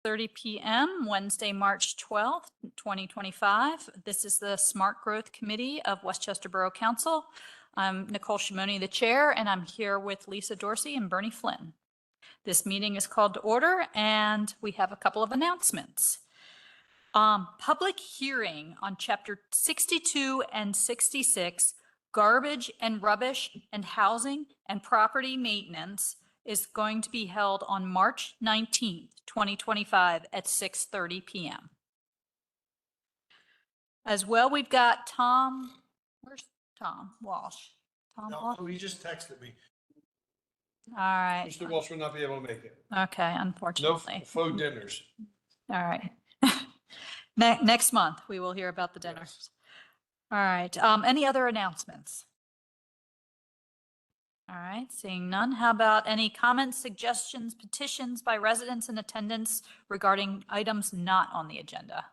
6:30 p.m., Wednesday, March 12th, 2025. This is the Smart Growth Committee of Westchester Borough Council. I'm Nicole Shimoni, the chair, and I'm here with Lisa Dorsey and Bernie Flynn. This meeting is called to order, and we have a couple of announcements. Public hearing on Chapter 62 and 66, Garbage and Rubbish and Housing and Property Maintenance, is going to be held on March 19th, 2025 at 6:30 p.m. As well, we've got Tom, where's Tom Walsh? Tom Walsh? No, he just texted me. All right. Mr. Walsh will not be able to make it. Okay, No unfortunately. faux dinners. All right. Next month, we will hear about the dinners. All right. Any other announcements? All right, seeing none. How about any comments, suggestions, petitions by residents in attendance regarding items not on the agenda?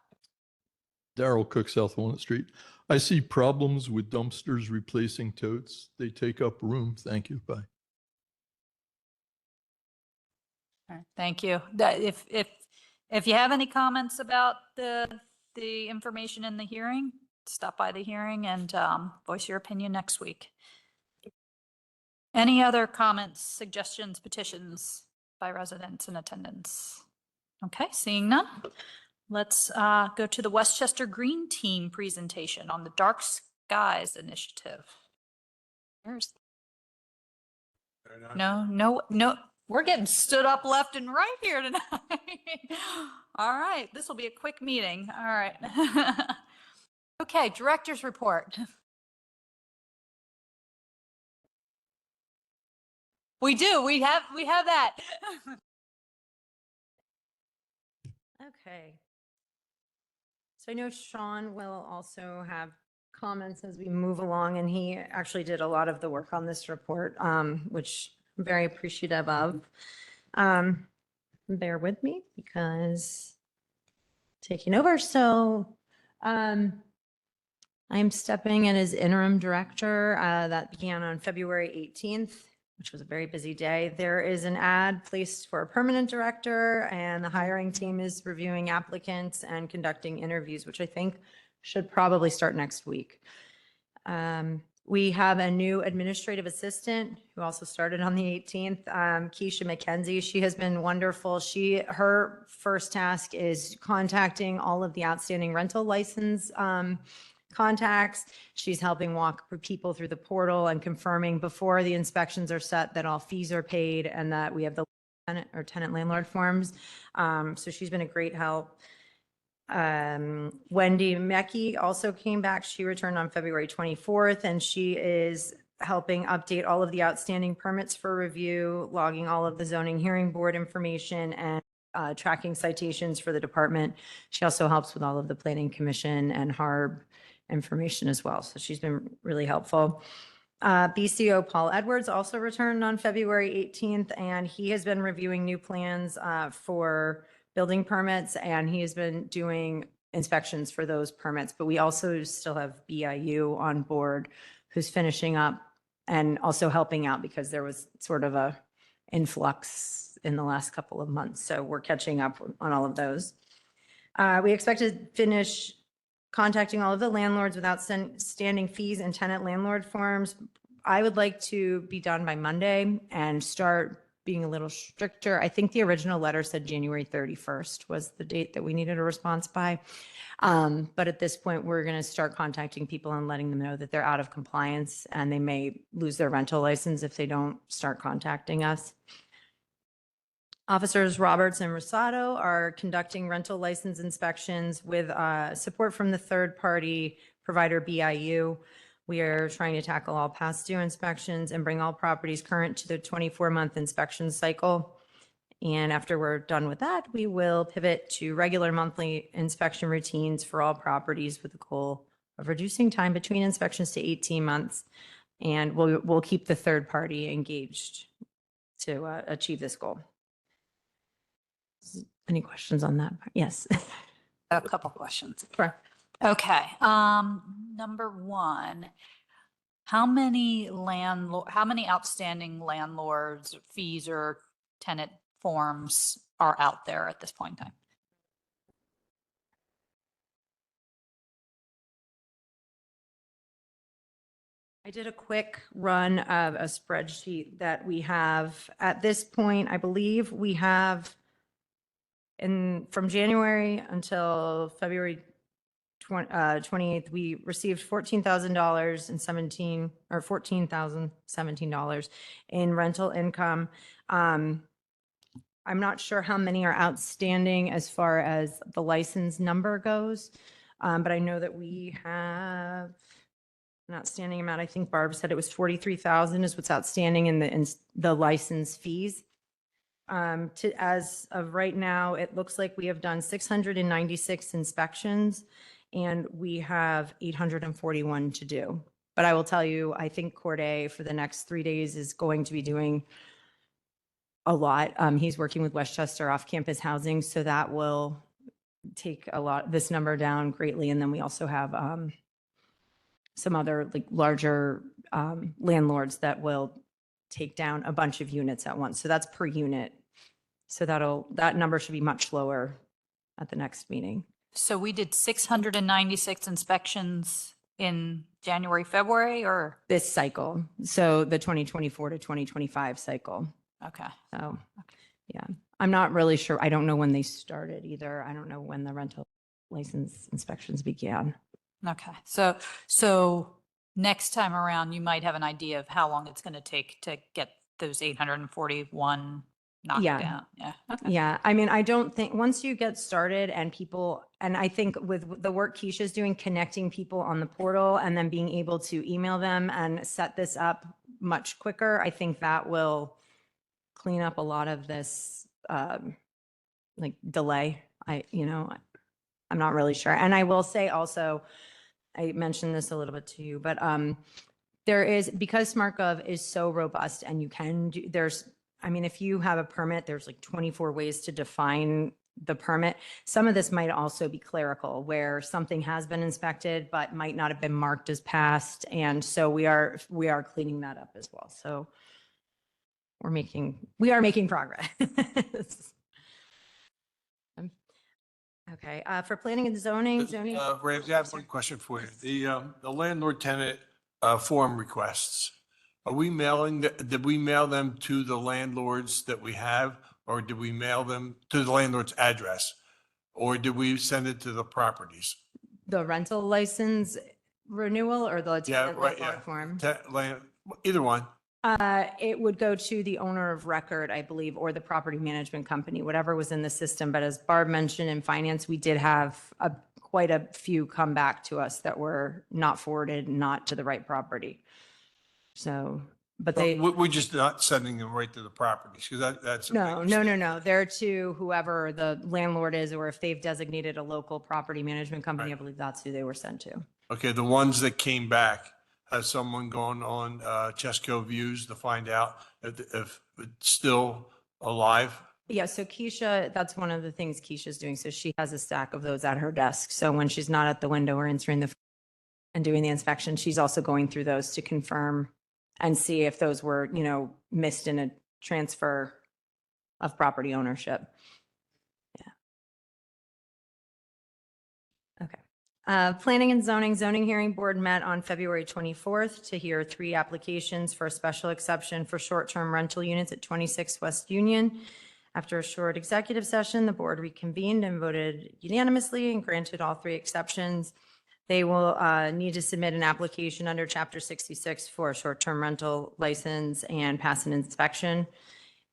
Darrell Cook, South Walnut Street. I see problems with dumpsters replacing totes. They take up room. Thank you. Bye. All right, thank you. If you have any comments about the information in the hearing, stop by the hearing and voice your opinion next week. Any other comments, suggestions, petitions by residents in attendance? Okay, seeing none. Let's go to the Westchester Green Team presentation on the Dark Skies Initiative. No. We're getting stood up left and right here tonight. All right, this will be a quick meeting. All right. Okay, director's report. We do. We have that. Okay. So I know Sean will also have comments as we move along, and he actually did a lot of the work on this report, which I'm very appreciative of. Bear with me because taking over. So I'm stepping in as interim director. That began on February 18th. Which was a very busy day. There is an ad placed for a permanent director, and the hiring team is reviewing applicants and conducting interviews, which I think should probably start next week. We have a new administrative assistant who also started on the 18th, Keisha McKenzie. She has been wonderful. Her first task is contacting all of the outstanding rental license contacts. She's helping walk people through the portal and confirming before the inspections are set that all fees are paid and that we have the tenant landlord forms. So she's been a great help. Wendy Mecki also came back. She returned on February 24th, and she is helping update all of the outstanding permits for review, logging all of the zoning hearing board information, and tracking citations for the department. She also helps with all of the planning commission and HARB information as well. So she's been really helpful. BCO Paul Edwards also returned on February 18th, and he has been reviewing new plans for building permits, and he has been doing inspections for those permits. But we also still have BIU on board who's finishing up and also helping out because there was sort of a influx in the last couple of months. So we're catching up on all of those. We expect to finish contacting all of the landlords with outstanding fees and tenant landlord forms. I would like to be done by Monday and start being a little stricter. I think the original letter said January 31st was the date that we needed a response by. But at this point, we're going to start contacting people and letting them know that they're out of compliance and they may lose their rental license if they don't start contacting us. Officers Roberts and Rosado are conducting rental license inspections with support from the third-party provider BIU. We are trying to tackle all past due inspections and bring all properties current to the 24-month inspection cycle. And after we're done with that, we will pivot to regular monthly inspection routines for all properties with the goal of reducing time between inspections to 18 months. And we'll keep the third party engaged to achieve this goal. Any questions on that? Yes. A couple questions. Sure. Okay. Number one, how many outstanding landlords fees or tenant forms are out there at this point in time? I did a quick run of a spreadsheet that we have. At this point, I believe we have from January until February 28th, we received $14,017 in rental income. I'm not sure how many are outstanding as far as the license number goes, but I know that we have an outstanding amount. I think Barb said it was 43,000 is what's outstanding in the license fees. As of right now, it looks like we have done 696 inspections and we have 841 to do. But I will tell you, I think Corday for the next 3 days is going to be doing a lot. He's working with Westchester off-campus housing, so that will take this number down greatly. And then we also have some other like larger landlords that will take down a bunch of units at once. So that's per unit. So that number should be much lower at the next meeting. So we did 696 inspections in January, February, or? This cycle. So the 2024 to 2025 cycle. Okay. So, yeah, I'm not really sure. I don't know when they started either. I don't know when the rental license inspections began. Okay. So next time around, you might have an idea of how long it's going to take to get those 841 knocked Yeah. down. Yeah. Okay. Yeah, I mean, I don't think, once you get started and I think with the work Keisha's doing, connecting people on the portal and then being able to email them and set this up much quicker, I think that will clean up a lot of this like delay. I'm not really sure. And I will say also, I mentioned this a little bit to you, but because SmartGov is so robust and you can do, if you have a permit, there's like 24 ways to define the permit. Some of this might also be clerical, where something has been inspected, but might not have been marked as passed. And so we are cleaning that up as well. So we are making progress. Okay, for planning and zoning. Ramsey, I have one question for you. The landlord tenant form requests, did we mail them to the landlords that we have, or did we mail them to the landlord's address? Or did we send it to the properties? The rental license renewal or the Yeah, tenant right, landlord form? Either one. It would go to the owner of record, I believe, or the property management company, whatever was in the system. But as Barb mentioned in finance, we did have quite a few come back to us that were not forwarded, not to the right property. So, but We're just not sending them right to the properties, because that's. No. They're to whoever the landlord is, or if they've designated a local property management company, I believe that's who they were sent to. Okay, the ones that came back, has someone gone on Chesco Views to find out if it's still alive? Yeah, so Keisha, that's one of the things Keisha's doing. So she has a stack of those at her desk. So when she's not at the window or answering and doing the inspection, she's also going through those to confirm and see if those were, missed in a transfer of property ownership. Yeah. Okay. Planning and zoning hearing board met on February 24th to hear 3 applications for a special exception for short-term rental units at 26 West Union. After a short executive session, the board reconvened and voted unanimously and granted all 3 exceptions. They will need to submit an application under Chapter 66 for a short-term rental license and pass an inspection.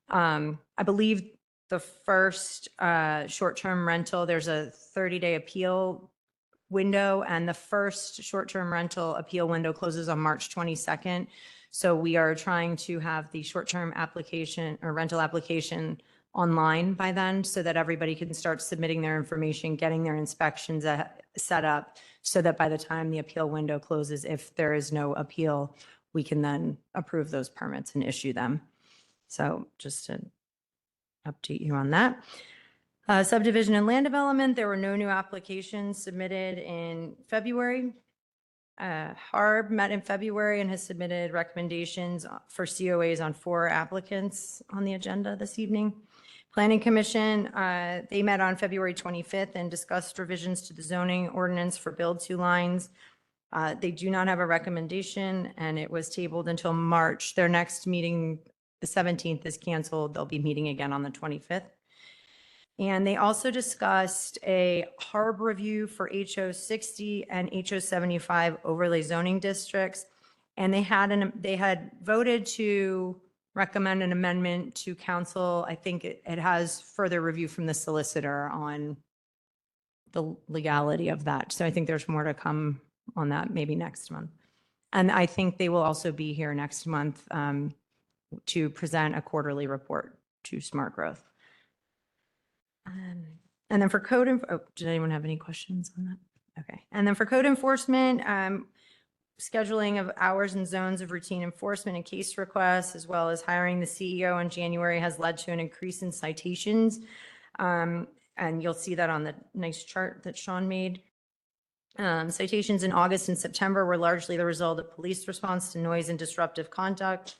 I believe the first short-term rental, there's a 30-day appeal window, and the first short-term rental appeal window closes on March 22nd. So we are trying to have the short-term application or rental application online by then, so that everybody can start submitting their information, getting their inspections set up, so that by the time the appeal window closes, if there is no appeal, we can then approve those permits and issue them. So just to update you on that. Subdivision and land development, there were no new applications submitted in February. HARB met in February and has submitted recommendations for COAs on 4 applicants on the agenda this evening. Planning Commission, they met on February 25th and discussed revisions to the zoning ordinance for build-to lines. They do not have a recommendation, and it was tabled until March. Their next meeting, the 17th, is canceled. They'll be meeting again on the 25th. And they also discussed a HARB review for HO 60 and HO 75 overlay zoning districts. And they had voted to recommend an amendment to council. I think it has further review from the solicitor on the legality of that. So I think there's more to come on that maybe next month. And I think they will also be here next month to present a quarterly report to Smart Growth. And then for did anyone have any questions on that? Okay. And then for code enforcement, scheduling of hours and zones of routine enforcement and case requests, as well as hiring the CEO in January, has led to an increase in citations. And you'll see that on the nice chart that Sean made. Citations in August and September were largely the result of police response to noise and disruptive conduct.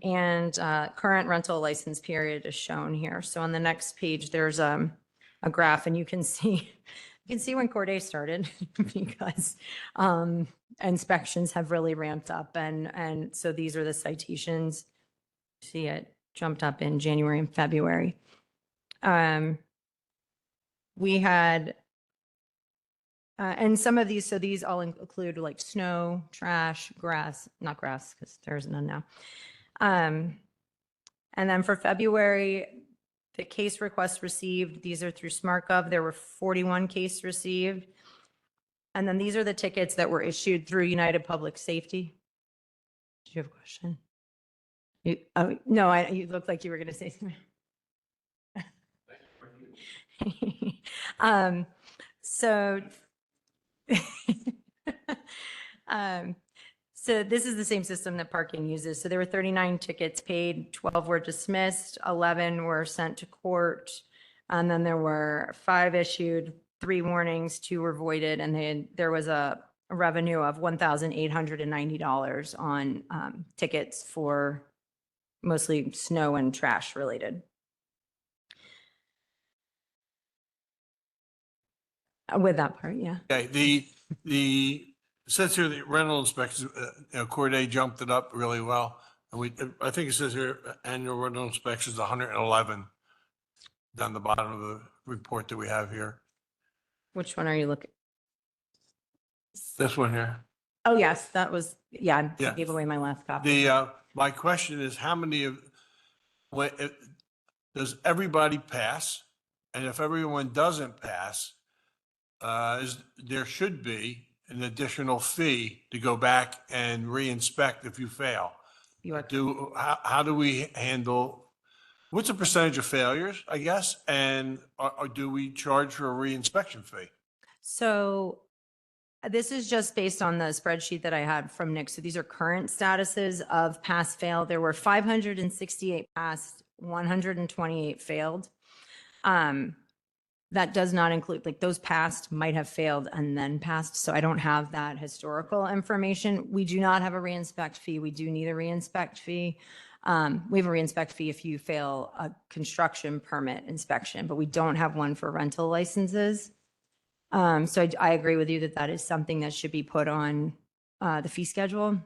And current rental license period is shown here. So on the next page, there's a graph, and you can see when Corday started because inspections have really ramped up. And so these are the citations. See it jumped up in January and February. We had, and some of these, so these all include like snow, trash, grass, not grass because there's none now. And then for February, the case requests received, these are through SmartGov. There were 41 cases received. And then these are the tickets that were issued through United Public Safety. Did you have a question? No, you looked like you were going to say something. So this is the same system that parking uses. So there were 39 tickets paid, 12 were dismissed, 11 were sent to court, and then there were 5 issued, 3 warnings, 2 were voided, and then there was a revenue of $1,890 on tickets for mostly snow and trash related. With that part, yeah. Okay, says here the rental inspections, Corday jumped it up really well. And I think it says here annual rental inspections, 111 down the bottom of the report that we have here. Which one are you looking? This one here. Oh, yes, that was, yeah, I Yeah. gave away my last copy. My question is, how many does everybody pass? And if everyone doesn't pass, there should be an additional fee to go back and re-inspect if you fail. You are How do we handle, what's the percentage of failures, I guess? And or do we charge for a re-inspection fee? So this is just based on the spreadsheet that I had from Nick. So these are current statuses of pass fail. There were 568 passed, 128 failed. That does not include, like, those passed might have failed and then passed. So I don't have that historical information. We do not have a re-inspect fee. We do need a re-inspect fee. We have a re-inspect fee if you fail a construction permit inspection, but we don't have one for rental licenses. So I agree with you that that is something that should be put on the fee schedule.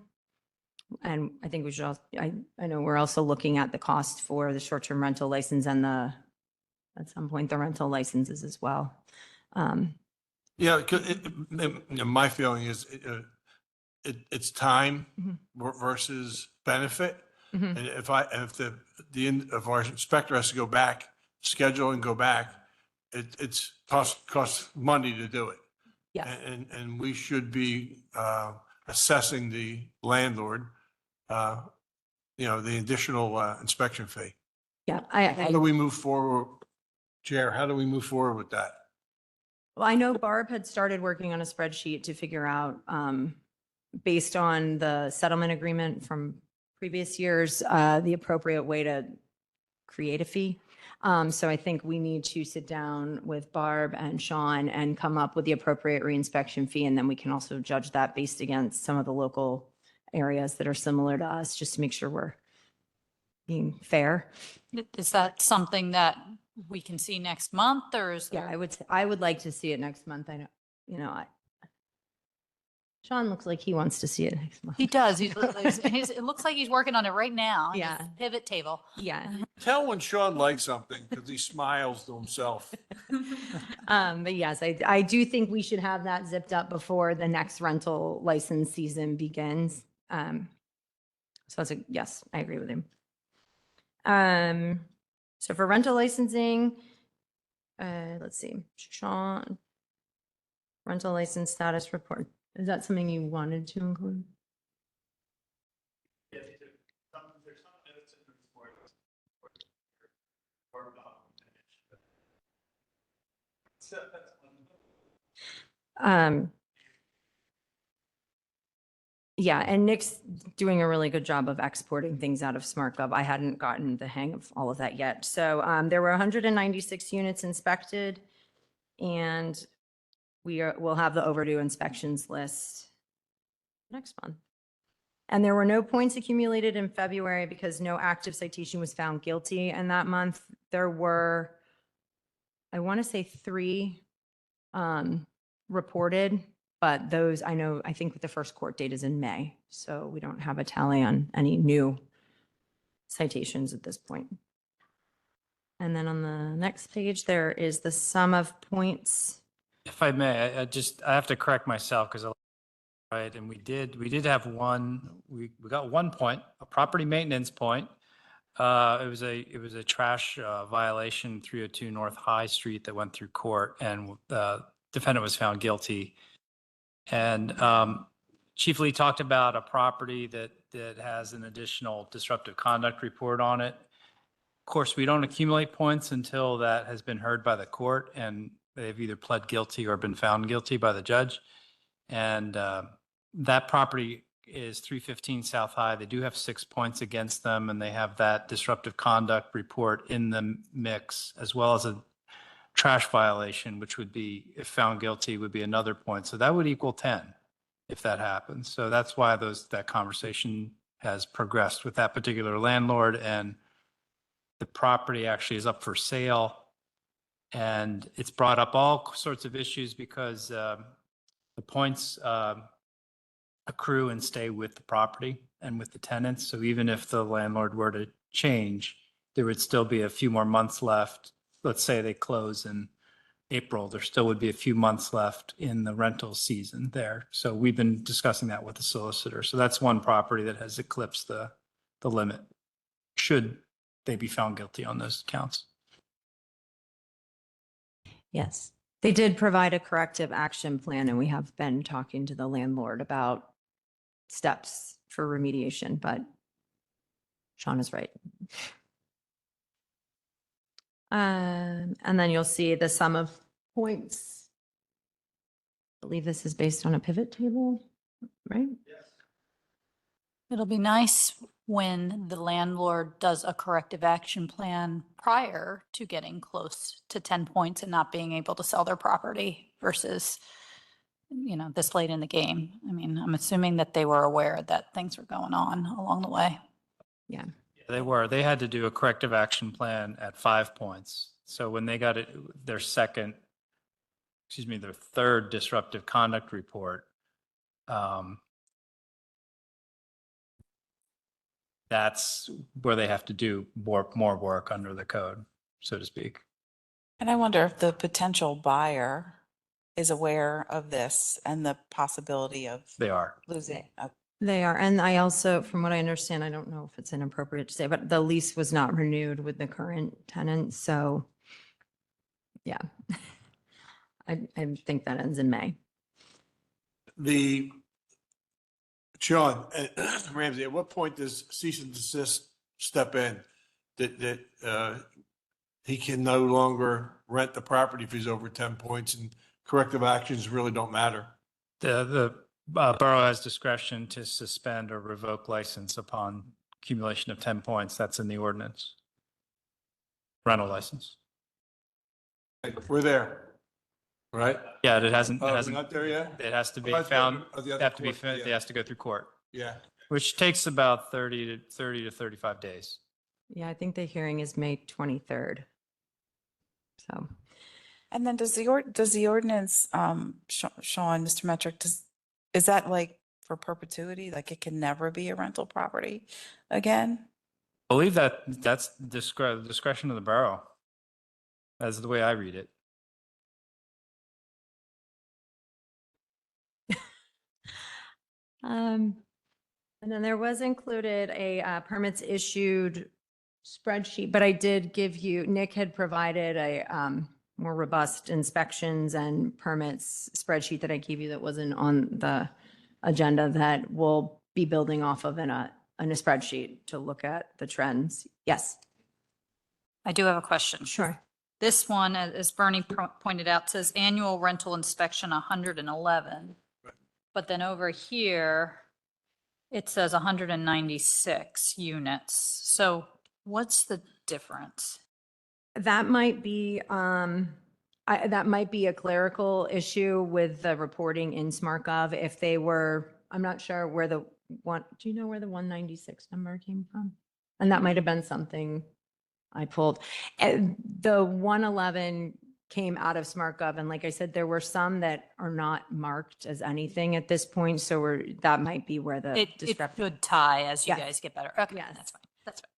And I think we should also, I know we're also looking at the cost for the short-term rental license and at some point, the rental licenses as well. Yeah, my feeling is it's time versus benefit. Mhm. And if our inspector has to go back, schedule and go back, it's costs money to do it. Yes. And we should be assessing the landlord, the additional inspection fee. Yeah, How do we move forward, Chair? How do we move forward with that? well, I know Barb had started working on a spreadsheet to figure out, based on the settlement agreement from previous years, the appropriate way to create a fee. So I think we need to sit down with Barb and Sean and come up with the appropriate reinspection fee. And then we can also judge that based against some of the local areas that are similar to us, just to make sure we're being fair. Is that something that we can see next month, or is Yeah, there? I would like to see it next month. I know, Sean looks like he wants to see it next month. He does. It looks like he's working on it right now. on his Yeah. Pivot table. Yeah. Tell when Sean likes something because he smiles to himself. But yes, I do think we should have that zipped up before the next rental license season begins. So that's a, yes, I agree with him. So for rental licensing, let's see, Sean, rental license status report. Is that something you wanted to include? Yeah, and Nick's doing a really good job of exporting things out of SmartGov. I hadn't gotten the hang of all of that yet. So there were 196 units inspected, and we'll have the overdue inspections list next month. And there were no points accumulated in February because no active citation was found guilty. And that month, there were, I want to say 3 reported, but those I think the first court date is in May. So we don't have a tally on any new citations at this point. And then on the next page, there is the sum of points. If I may, I have to correct myself because right, and we did have we got 1 point, a property maintenance point. It was a trash violation, 302 North High Street that went through court, and the defendant was found guilty. And Chief Lee talked about a property that has an additional disruptive conduct report on it. Of course, we don't accumulate points until that has been heard by the court and they've either pled guilty or been found guilty by the judge. And that property is 315 South High. They do have 6 points against them, and they have that disruptive conduct report in the mix, as well as a trash violation, which would be, if found guilty, would be another point. So that would equal 10 if that happens. So that's why that conversation has progressed with that particular landlord, and the property actually is up for sale. And it's brought up all sorts of issues because the points accrue and stay with the property and with the tenants. So even if the landlord were to change, there would still be a few more months left. Let's say they close in April, there still would be a few months left in the rental season there. So we've been discussing that with the solicitor. So that's one property that has eclipsed the limit, should they be found guilty on those counts. Yes. They did provide a corrective action plan, and we have been talking to the landlord about steps for remediation, but Sean is right. And then you'll see the sum of points. I believe this is based on a pivot table, right? It'll be nice when the landlord does a corrective action plan prior to getting close to 10 points and not being able to sell their property versus, this late in the game. I mean, I'm assuming that they were aware that things were going on along the way. Yeah. They had to do a corrective action plan at 5 points. So when they got their third disruptive conduct report, that's where they have to do more work under the code, so to speak. And I wonder if the potential buyer is aware of this and the possibility of They are. losing. They are. And I also, from what I understand, I don't know if it's inappropriate to say, but the lease was not renewed with the current tenant. So yeah, I think that ends in May. Sean, Ramsey, at what point does cease and desist step in that he can no longer rent the property if he's over 10 points and corrective actions really don't matter? The borough has discretion to suspend or revoke license upon accumulation of 10 points. That's in the ordinance. Rental license. We're there, right? Yeah, it hasn't, Oh, we're not there yet? it has to be Oh, that's found, the other they have to be, court, it yeah. has to go through court, Yeah. which takes about 30 to 35 days. Yeah, I think the hearing is May 23rd. So And then does the ordinance, Sean, Mr. Metric, Is that like for perpetuity? Like it can never be a rental property again? Believe that that's discretion of the borough. That's the way I read it. And then there was included a permits issued spreadsheet, but I did give you, Nick had provided a more robust inspections and permits spreadsheet that I gave you that wasn't on the agenda that we'll be building off of in a spreadsheet to look at the trends. Yes, I do have a question. sure. This one, as Bernie pointed out, says annual rental inspection 111. Right. But then over here, it says 196 units. So what's the difference? That might be, that might be a clerical issue with the reporting in SmartGov. If they were, I'm not sure where the one, do you know where the 196 number came from? And that might have been something I pulled. And the 111 came out of SmartGov. And like I said, there were some that are not marked as anything at this point. So that might be where the It discrepancy. should tie as you Yes. guys get better. Okay, Yes. that's fine. That's fine.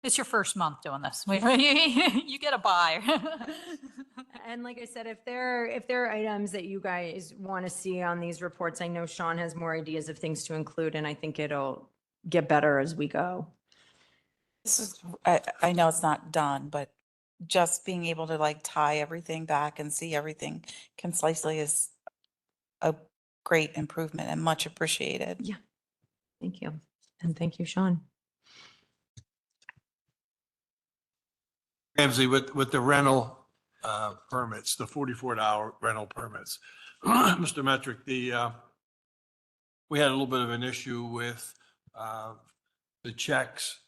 It's your first month doing this. You get a buy. And like I said, if there are items that you guys want to see on these reports, I know Sean has more ideas of things to include, and I think it'll get better as we go. This is, I know it's not done, but just being able to like tie everything back and see everything concisely is a great improvement and much appreciated. Yeah. Thank you. And thank you, Sean. Ramsey, with the rental permits, the $44 rental permits, Mr. Metric, we had a little bit of an issue with the checks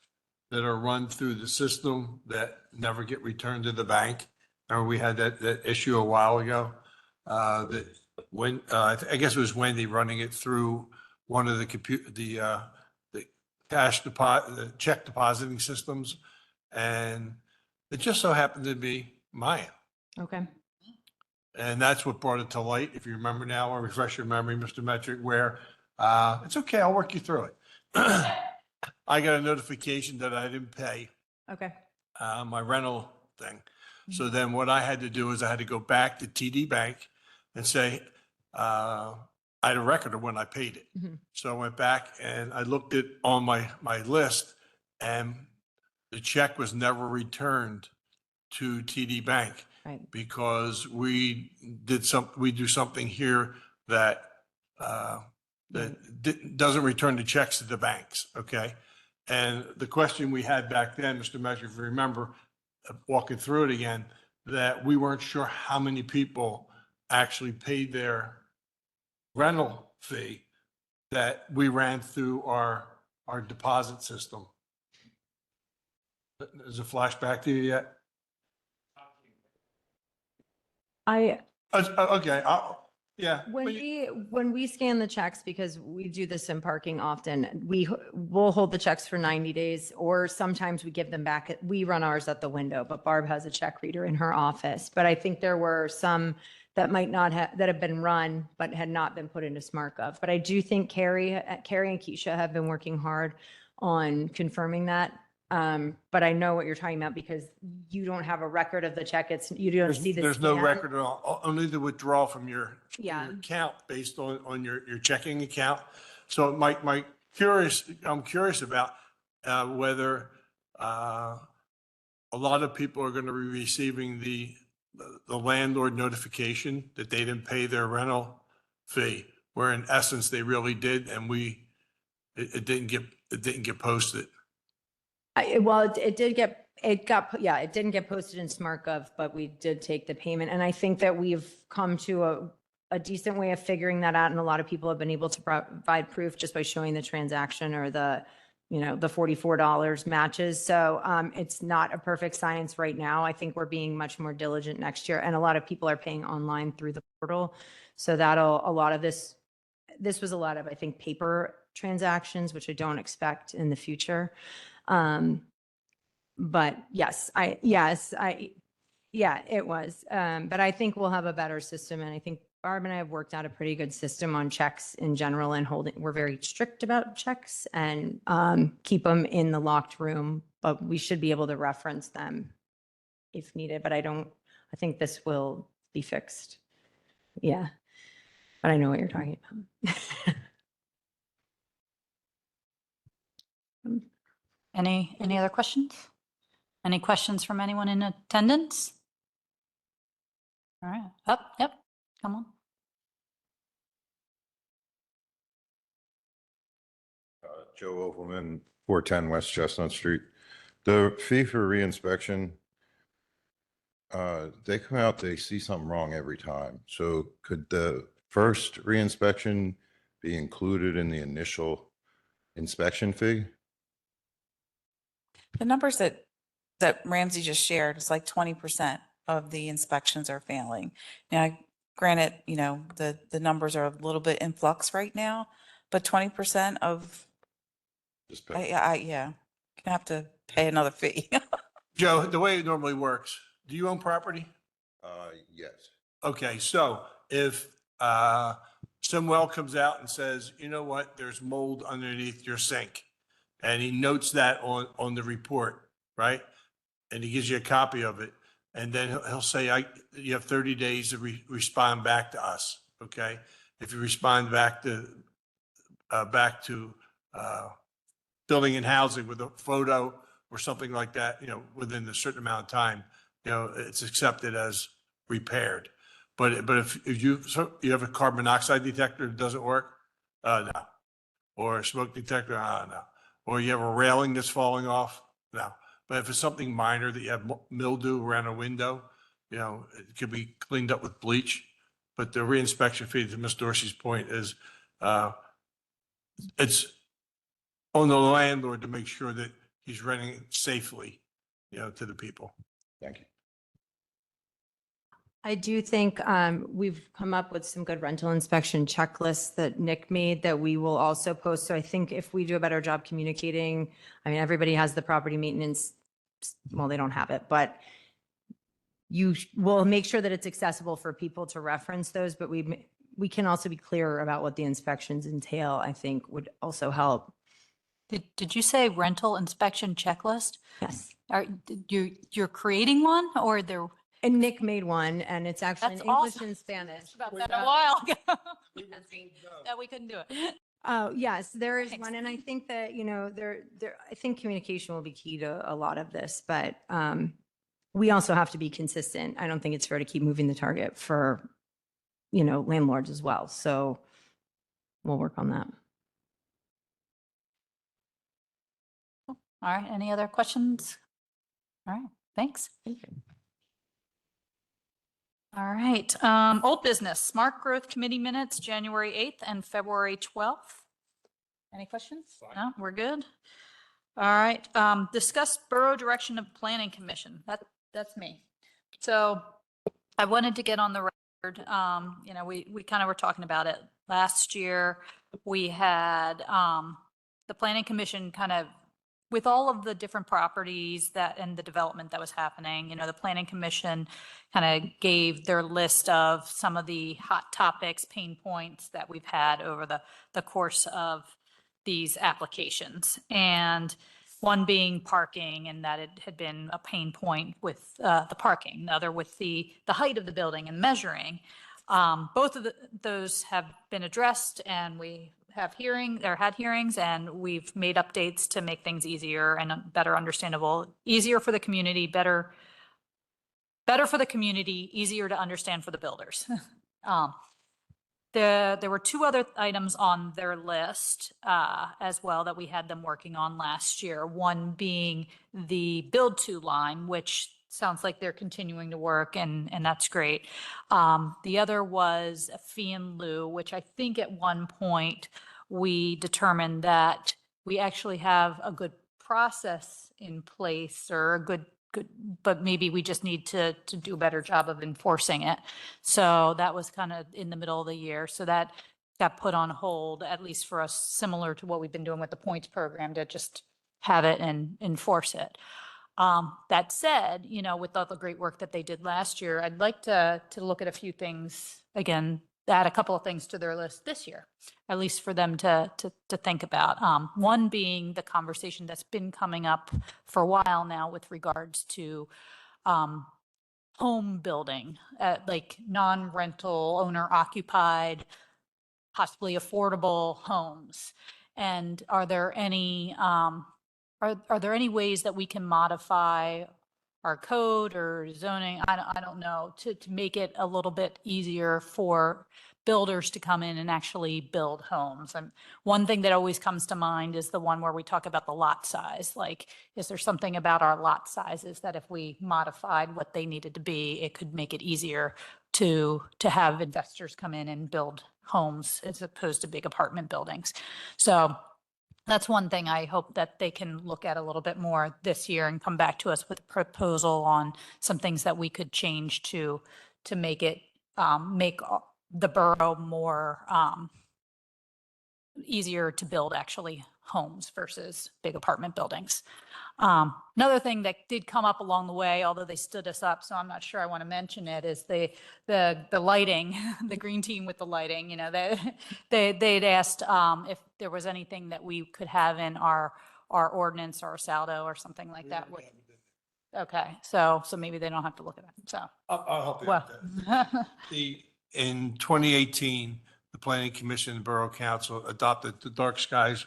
that are run through the system that never get returned to the bank. Remember, we had that issue a while ago. That when I guess it was Wendy running it through one of the cash deposit, the check depositing systems, and it just so happened to be mine. Okay. And that's what brought it to light. If you remember now, I'll refresh your memory, Mr. Metric, where it's okay, I'll work you through it. I got a notification that I didn't pay Okay. my rental thing. So then what I had to do is I had to go back to TD Bank and say, I had a record of when I paid it. Mhm. So I went back and I looked at on my list, and the check was never returned to TD Bank Right. because we do something here that doesn't return the checks to the banks. Okay. And the question we had back then, Mr. Measure, if you remember, walking through it again, that we weren't sure how many people actually paid their rental fee that we ran through our deposit system. Is a flashback to you yet? Okay, yeah. When we scan the checks, because we do this in parking often, we'll hold the checks for 90 days, or sometimes we give them back. We run ours at the window, but Barb has a check reader in her office. But I think there were some that might not have, that have been run, but had not been put into SmartGov. But I do think Carrie and Keisha have been working hard on confirming that. But I know what you're talking about because you don't have a record of the check. You don't see the There's no scan. record at all, only the withdrawal from your Yeah. your account based on your checking account. So I'm curious about whether a lot of people are going to be receiving the landlord notification that they didn't pay their rental fee, where in essence they really did, and it didn't get posted. Well, it didn't get posted in SmartGov, but we did take the payment. And I think that we've come to a decent way of figuring that out. And a lot of people have been able to provide proof just by showing the transaction or the $44 matches. So it's not a perfect science right now. I think we're being much more diligent next year. And a lot of people are paying online through the portal. So this was a lot of, I think, paper transactions, which I don't expect in the future. But yes, Yeah, it was. But I think we'll have a better system. And I think Barb and I have worked out a pretty good system on checks in general and we're very strict about checks and keep them in the locked room, but we should be able to reference them if needed, but I think this will be fixed. Yeah. But I know what you're talking about. Any other questions? Any questions from anyone in attendance? All right, yep, come on. Joe Opelman, 410 West Chestnut Street. The fee for reinspection, they come out, they see something wrong every time. So could the first reinspection be included in the initial inspection fee? The numbers that Ramsey just shared is like 20% of the inspections are failing. Now, granted, the numbers are a little bit in flux right now, but 20% of, Just pay- yeah, gonna have to pay another fee. Joe, the way it normally works, do you own property? Yes. Okay, so if some well comes out and says, you know what, there's mold underneath your sink, and he notes that on the report, right? And he gives you a copy of it, and then he'll say, you have 30 days to respond back to us, okay? If you respond back to building and housing with a photo or something like that, within a certain amount of time, it's accepted as repaired. But if you have a carbon monoxide detector that doesn't work, no. Or a smoke detector, no. Or you have a railing that's falling off, no. But if it's something minor that you have mildew around a window, it could be cleaned up with bleach. But the reinspection fee, to Ms. Dorsey's point, is it's on the landlord to make sure that he's renting it safely, to the people. Thank you. I do think we've come up with some good rental inspection checklists that Nick made that we will also post. So I think if we do a better job communicating, I mean, everybody has the property maintenance, well, they don't have it, but you will make sure that it's accessible for people to reference those, but we can also be clearer about what the inspections entail, I think would also help. Did you say rental inspection checklist? Yes. You're creating one or there? And Nick made one and it's actually in That's English awesome. and Spanish. About that a while ago. That we couldn't do it. Oh, yes, there is Thanks. one. And I think that, I think communication will be key to a lot of this, but we also have to be consistent. I don't think it's fair to keep moving the target for, landlords as well. So we'll work on that. All right, any other questions? All right, thanks. All right, old business, Smart Growth Committee minutes, January 8th and February 12th. Any questions? No, we're good. All right, discuss borough direction of planning commission. That's me. So I wanted to get on the record, we kind of were talking about it last year. We had the planning commission kind of, with all of the different properties and the development that was happening, the planning commission kind of gave their list of some of the hot topics, pain points that we've had over the course of these applications. And one being parking, and that it had been a pain point with the parking, the other with the height of the building and measuring. Both of those have been addressed, and we have had hearings, and we've made updates to make things easier and better understandable, easier for the community, better for the community, easier to understand for the builders. There were two other items on their list as well that we had them working on last year. One being the build to line, which sounds like they're continuing to work, and that's great. The other was a fee in lieu, which I think at one point we determined that we actually have a good process in place, or a good, but maybe we just need to do a better job of enforcing it. So that was kind of in the middle of the year. So that got put on hold, at least for us, similar to what we've been doing with the points program, to just have it and enforce it. That said, with all the great work that they did last year, I'd like to look at a few things again, add a couple of things to their list this year, at least for them to think about. One being the conversation that's been coming up for a while now with regards to home building, like non-rental, owner occupied, possibly affordable homes. And are there any ways that we can modify our code or zoning? I don't know, to make it a little bit easier for builders to come in and actually build homes. And one thing that always comes to mind is the one where we talk about the lot size. Like, is there something about our lot sizes that if we modified what they needed to be, it could make it easier to have investors come in and build homes as opposed to big apartment buildings? So that's one thing I hope that they can look at a little bit more this year and come back to us with a proposal on some things that we could change to make it, make the borough more easier to build actually homes versus big apartment buildings. Another thing that did come up along the way, although they stood us up, so I'm not sure I want to mention it, is the lighting, the green team with the lighting. They'd asked if there was anything that we could have in our ordinance or our saldo or something like that. Okay, so maybe they don't have to look at it. So I'll help you well, with that. In 2018, the Planning Commission and Borough Council adopted the Dark Skies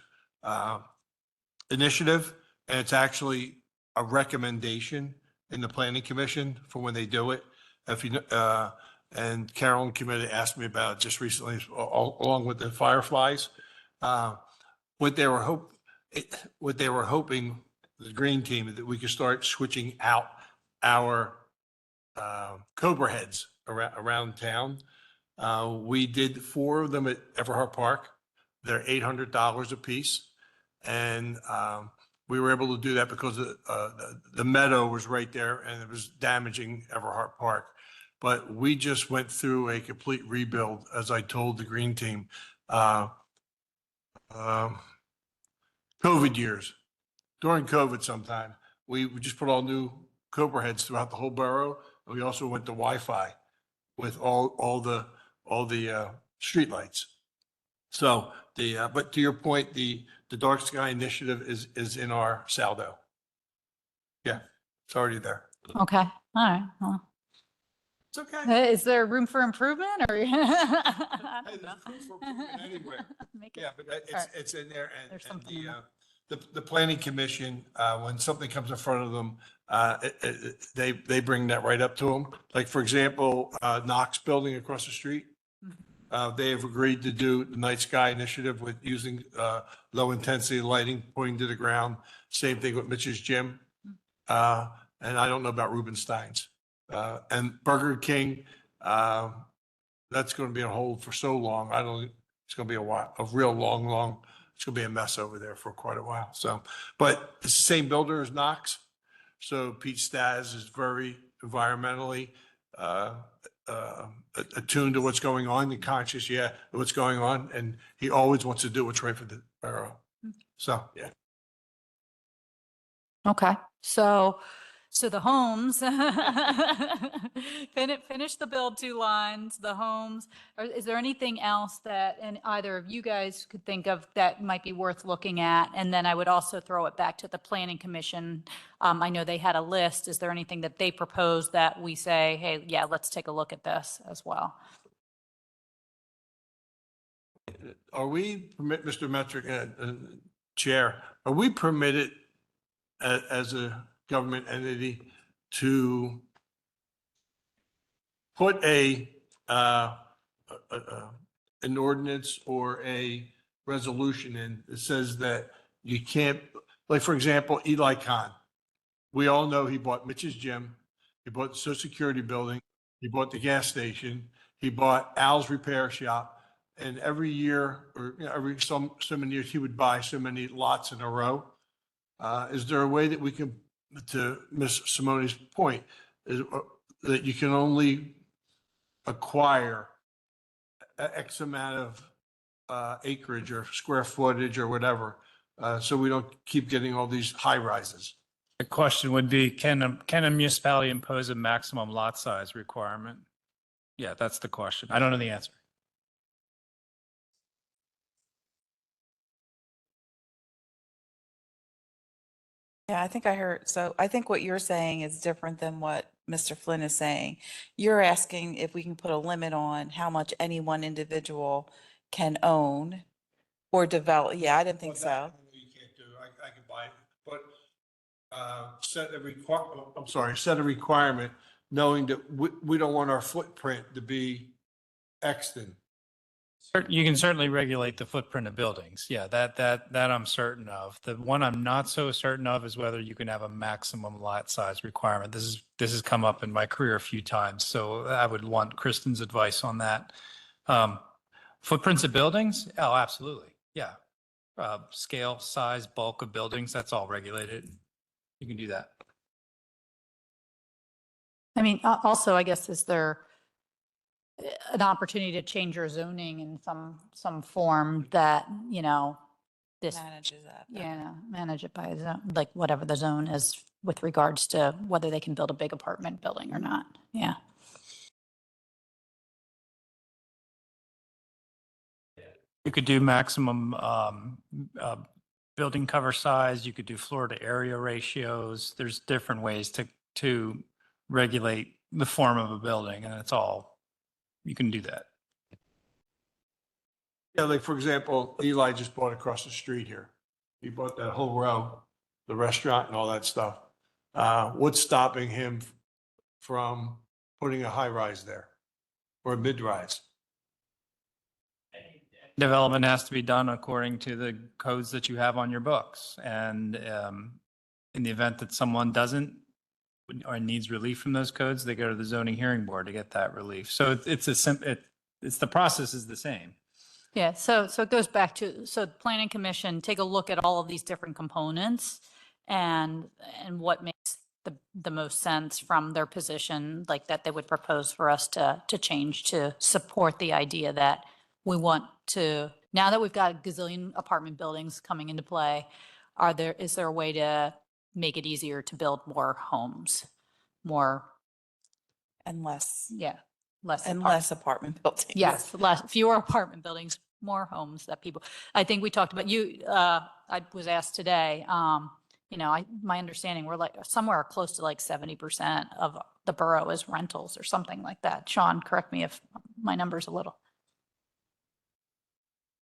initiative, and it's actually a recommendation in the Planning Commission for when they do it. And Carolyn Committee asked me about it just recently, along with the Fireflies. What they were hoping, the green team, that we could start switching out our Cobra heads around town. We did 4 of them at Everhart Park. They're $800 a piece. And we were able to do that because the meadow was right there and it was damaging Everhart Park. But we just went through a complete rebuild, as I told the green team. COVID years, during COVID sometime, we just put all new Cobra heads throughout the whole borough. And we also went to Wi-Fi with all the streetlights. So but to your point, the Dark Sky Initiative is in our saldo. Yeah, it's already there. okay, all right. Well, It's okay. is there room for improvement or? I Hey, don't know. there's room for improvement anywhere. Make it- Yeah, but Alright. it's in there, There's and something in there. the planning commission, when something comes in front of them, they bring that right up to them. Like, for example, Knox Building across the street. They have agreed to do the Night Sky Initiative with using low intensity lighting pointing to the ground. Same thing with Mitch's Gym. And I don't know about Rubenstein's. And Burger King, that's going to be on hold for so long. It's going to be a while, a real long, it's going to be a mess over there for quite a while. So, but it's the same builder as Knox. So Pete Stas is very environmentally attuned to what's going on and conscious, of what's going on. And he always wants to do what's right for the borough. So, yeah. Okay, so the homes, finish the build 2 lines, the homes. Is there anything else that, and either of you guys could think of that might be worth looking at? And then I would also throw it back to the Planning Commission. I know they had a list. Is there anything that they proposed that we say, hey, yeah, let's take a look at this as well? Are we, Mr. Metric, Chair, are we permitted as a government entity to put an ordinance or a resolution in that says that you can't, like, for example, Eli Khan. We all know he bought Mitch's Gym, he bought the Social Security building, he bought the gas station, he bought Al's Repair Shop, and every year, or every so many years, he would buy so many lots in a row. Is there a way that we can, to Ms. Simone's point, is that you can only acquire X amount of acreage or square footage or whatever, so we don't keep getting all these high rises? The question would be, can a municipality impose a maximum lot size requirement? Yeah, that's the question. I don't know the answer. Yeah, I think I heard. So I think what you're saying is different than what Mr. Flynn is saying. You're asking if we can put a limit on how much any one individual can own or develop. Yeah, I didn't think Well, so. that you can't do. I could buy it, but set a requirement, knowing that we don't want our footprint to be Xed in. You can certainly regulate the footprint of buildings. Yeah, that I'm certain of. The one I'm not so certain of is whether you can have a maximum lot size requirement. This has come up in my career a few times, so I would want Kristen's advice on that. Footprints of buildings? Oh, absolutely. Yeah. Scale, size, bulk of buildings, that's all regulated. You can do that. I mean, also, I guess, is there an opportunity to change your zoning in some form that, this, Manages that. better. yeah, manage it by zone, like whatever the zone is with regards to whether they can build a big apartment building or not. Yeah. You could do maximum building cover size. You could do floor to area ratios. There's different ways to regulate the form of a building, and it's all, you can do that. Yeah, like for example, Eli just bought across the street here. He bought that whole row, the restaurant and all that stuff. What's stopping him from putting a high rise there or a mid rise? Development has to be done according to the codes that you have on your books. And in the event that someone doesn't or needs relief from those codes, they go to the zoning hearing board to get that relief. So it's the process is the same. Yeah, so it goes back to, so the planning commission, take a look at all of these different components and what makes the most sense from their position, like that they would propose for us to change to support the idea that we want to, now that we've got a gazillion apartment buildings coming into play, is there a way to make it easier to build more homes? More, And less, less apartment buildings. Yes, fewer apartment buildings, more homes that people, I think we talked about I was asked today, my understanding, we're like somewhere close to like 70% of the borough is rentals or something like that. Sean, correct me if my number's a little.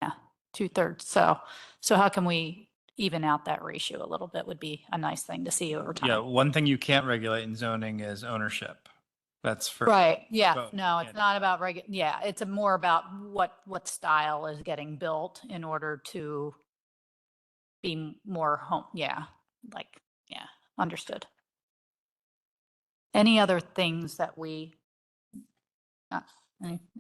Yeah, 2/3. So how can we even out that ratio a little bit would be a nice thing to see over time. Yeah, one thing you can't regulate in zoning is ownership. That's for. Right, yeah, vote, no, it's yeah. not about yeah, it's more about what style is getting built in order to be more home, yeah, understood. Any other things that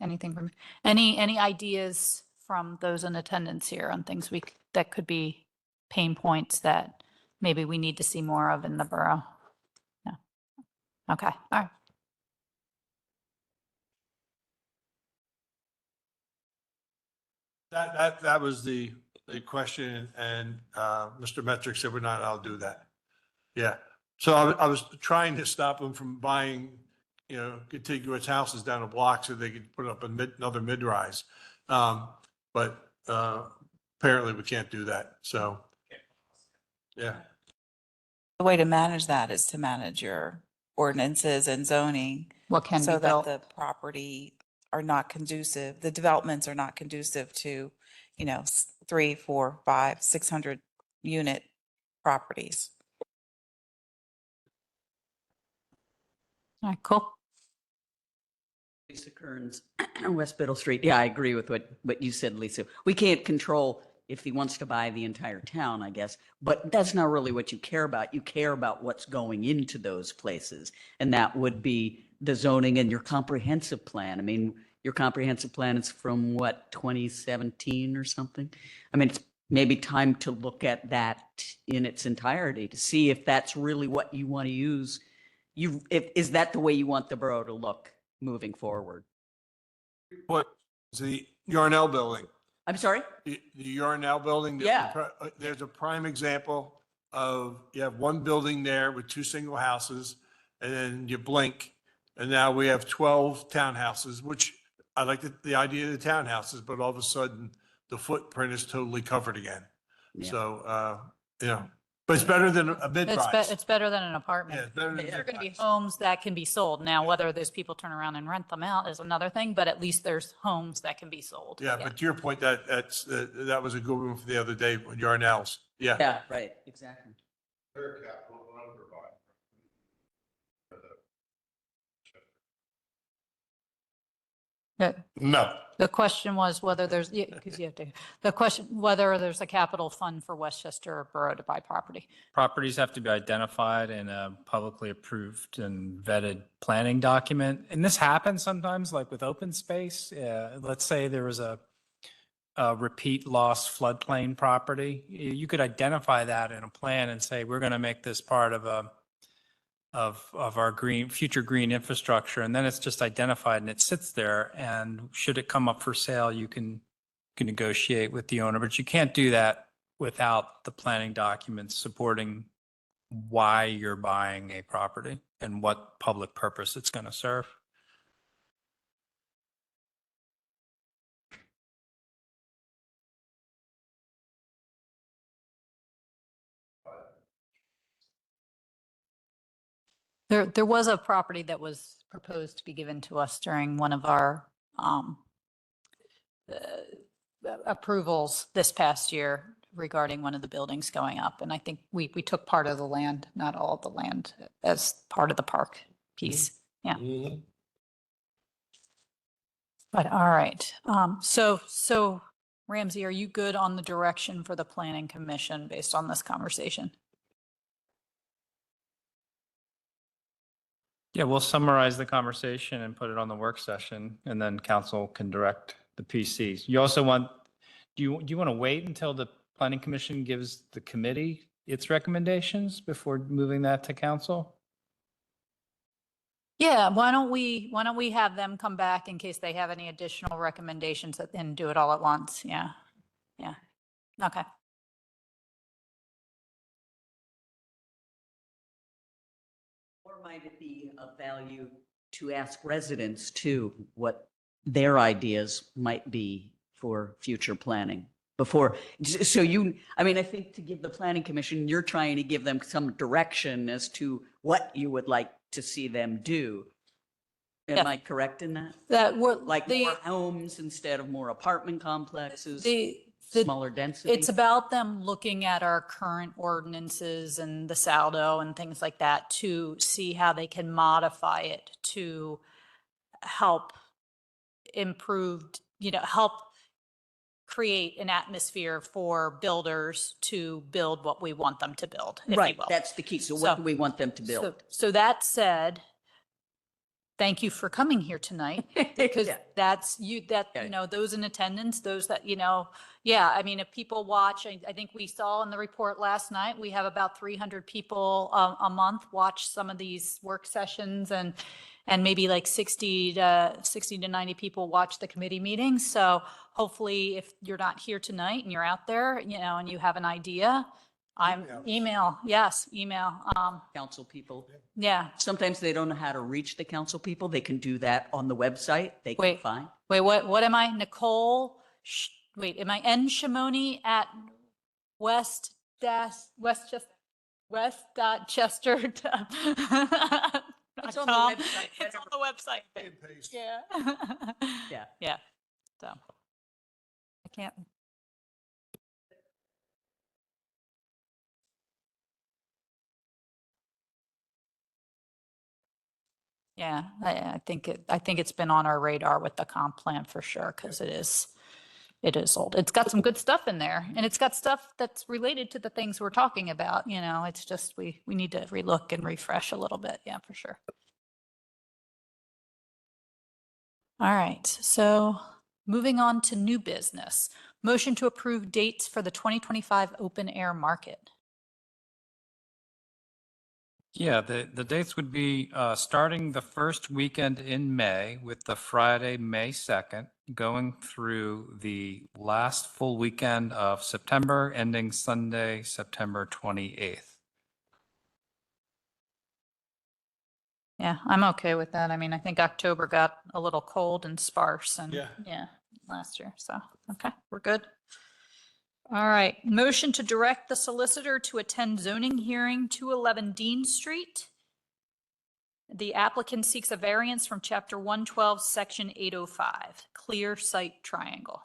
anything from, any ideas from those in attendance here on things that could be pain points that maybe we need to see more of in the borough? No. Okay, all right. That was the question, and Mr. Metrick said we're not allowed to do that. Yeah, so I was trying to stop them from buying, contiguous houses down a block so they could put up another mid-rise. But apparently we can't do that, so, yeah. The way to manage that is to manage your ordinances and zoning What can so be that built? the property are not conducive, the developments are not conducive to, 3, 4, 5, 600 unit properties. All right, cool. Lisa Kearns, West Biddle Street. Yeah, I agree with what you said, Lisa. We can't control if he wants to buy the entire town, I guess, but that's not really what you care about. You care about what's going into those places. And that would be the zoning and your comprehensive plan. I mean, your comprehensive plan is from what, 2017 or something? I mean, it's maybe time to look at that in its entirety to see if that's really what you want to use. Is that the way you want the borough to look moving forward? What, the Yarnell building, I'm sorry? the Yarnell building? Yeah. There's a prime example of, you have one building there with two single houses, and then you blink, and now we have 12 townhouses, which I like the idea of the townhouses, but all of a sudden, the footprint is totally covered again. Yeah. So, but it's better than a mid-rise. It's better than an Yeah, apartment. it's better than There are going to be mid-rise. homes that can be sold. Now, whether those people turn around and rent them out is another thing, but at least there's homes that can be sold. Yeah, but to your point, that was a good one for the other day with Yarnell's. Yeah. Yeah, right, exactly. No. The question was whether there's, because you have to, the question, whether there's a capital fund for Westchester Borough to buy property. Properties have to be identified in a publicly approved and vetted planning document. And this happens sometimes, like with open space. Let's say there was a repeat loss floodplain property. You could identify that in a plan and say, we're going to make this part of our future green infrastructure. And then it's just identified and it sits there. And should it come up for sale, you can negotiate with the owner, but you can't do that without the planning documents supporting why you're buying a property and what public purpose it's going to serve. There was a property that was proposed to be given to us during one of our approvals this past year regarding one of the buildings going up. And I think we took part of the land, not all of the land, as part of the park piece. Yeah. Mhm. But all right. So Ramsey, are you good on the direction for the planning commission based on this conversation? Yeah, we'll summarize the conversation and put it on the work session, and then council can direct the PCs. You also want, do you want to wait until the planning commission gives the committee its recommendations before moving that to council? Yeah, why don't we have them come back in case they have any additional recommendations and do it all at once? Yeah. Yeah. Okay. Or might it be of value to ask residents too, what their ideas might be for future planning? Before, so I think to give the planning commission, you're trying to give them some direction as to what you would like to see them do. Am Yeah. I correct in that? That were Like more homes instead of more apartment complexes, smaller density? It's about them looking at our current ordinances and the saldo and things like that to see how they can modify it to help improve, help create an atmosphere for builders to build what we want them to build, if you Right, will. that's the key. So So- what do we want them to build? So that said, thank you for coming here tonight. Because Yeah. that's Yeah. those in attendance, those that, yeah, I mean, if people watch, I think we saw in the report last night, we have about 300 people a month watch some of these work sessions and maybe like 60 to 90 people watch the committee meetings. So hopefully if you're not here tonight and you're out there, and you have an idea, email. Council people. Yeah. Sometimes they don't know how to reach the council people. They can do that on the website. They can Wait. find. Wait, what am I? Nicole, am I N. Shimoni at west.chester? It's on the website, It's on the website. And paste. Yeah. Yeah. Yeah. So I can't. Yeah, I think it's been on our radar with the comp plan for sure, because it is old. It's got some good stuff in there, and it's got stuff that's related to the things we're talking about, it's just, we need to relook and refresh a little bit. Yeah, for sure. All right, so moving on to new business. Motion to approve dates for the 2025 open air market. Yeah, the dates would be starting the first weekend in May with the Friday, May 2nd, going through the last full weekend of September, ending Sunday, September 28th. Yeah, I'm okay with that. I mean, I think October got a little cold and sparse and, Yeah. last year. So, okay, we're good. All right, motion to direct the solicitor to attend zoning hearing 211 Dean Street. The applicant seeks a variance from chapter 112, section 805, clear site triangle.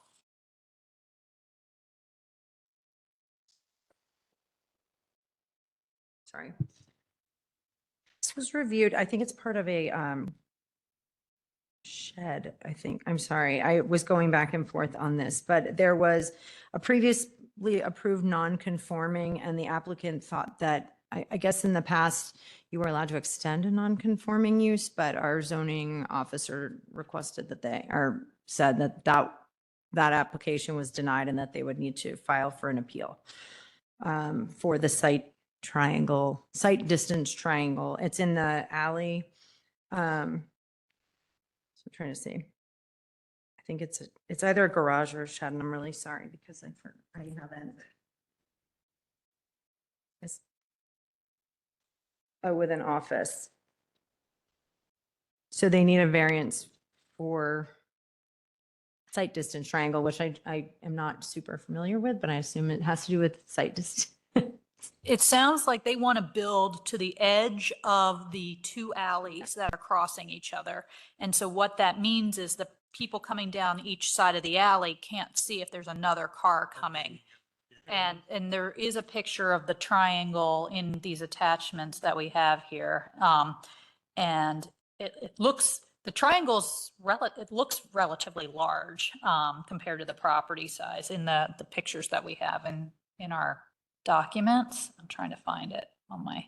Sorry. This was reviewed, I think it's part of a shed, I think. I'm sorry. I was going back and forth on this, but there was a previously approved non-conforming and the applicant thought that, I guess in the past, you were allowed to extend a non-conforming use, but our zoning officer requested that said that application was denied and that they would need to file for an appeal for the site distance triangle. It's in the alley. So I'm trying to see. I think it's either a garage or a shed, and I'm really sorry because I haven't. With an office. So they need a variance for site distance triangle, which I am not super familiar with, but I assume it has to do with site distance. It sounds like they want to build to the edge of the two alleys that are crossing each other. And so what that means is the people coming down each side of the alley can't see if there's another car coming. And there is a picture of the triangle in these attachments that we have here. And it looks, the triangle's it looks relatively large compared to the property size in the pictures that we have in our documents. I'm trying to find it on my,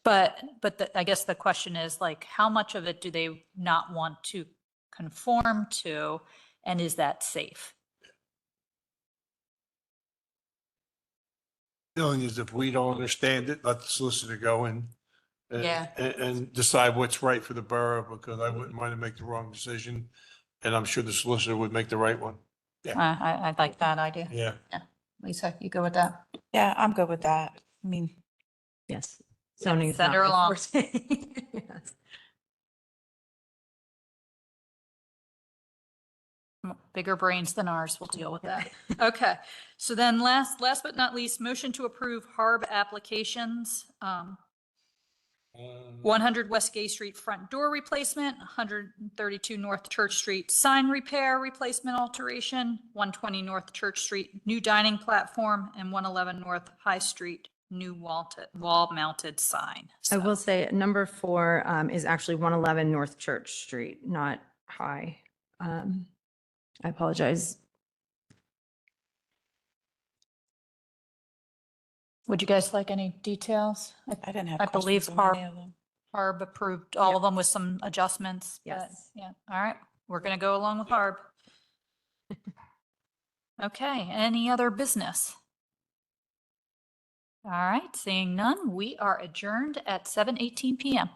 but I guess the question is like, how much of it do they not want to conform to? And is that safe? Feeling is if we don't understand it, let the solicitor go in Yeah. and decide what's right for the borough, because I wouldn't mind to make the wrong decision. And I'm sure the solicitor would make the right one. I like that idea. Yeah. Lisa, you go with that? Yeah, I'm good with that. I mean, Yes. Zoning is send not her my along. forte. Yes. Bigger brains than ours will deal with that. Okay, so then last but not least, motion to approve HARB applications. 100 West Gay Street front door replacement, 132 North Church Street sign repair replacement alteration, 120 North Church Street new dining platform, and 111 North High Street new wall mounted sign. I will So- say number 4 is actually 111 North Church Street, not High. I apologize. Would you guys like any details? I didn't have I believe questions on any of them. HARB approved all of them with some adjustments. but Yes. Yeah, all right, we're gonna go along with HARB. Okay, any other business? All right, seeing none, we are adjourned at 7:18 PM.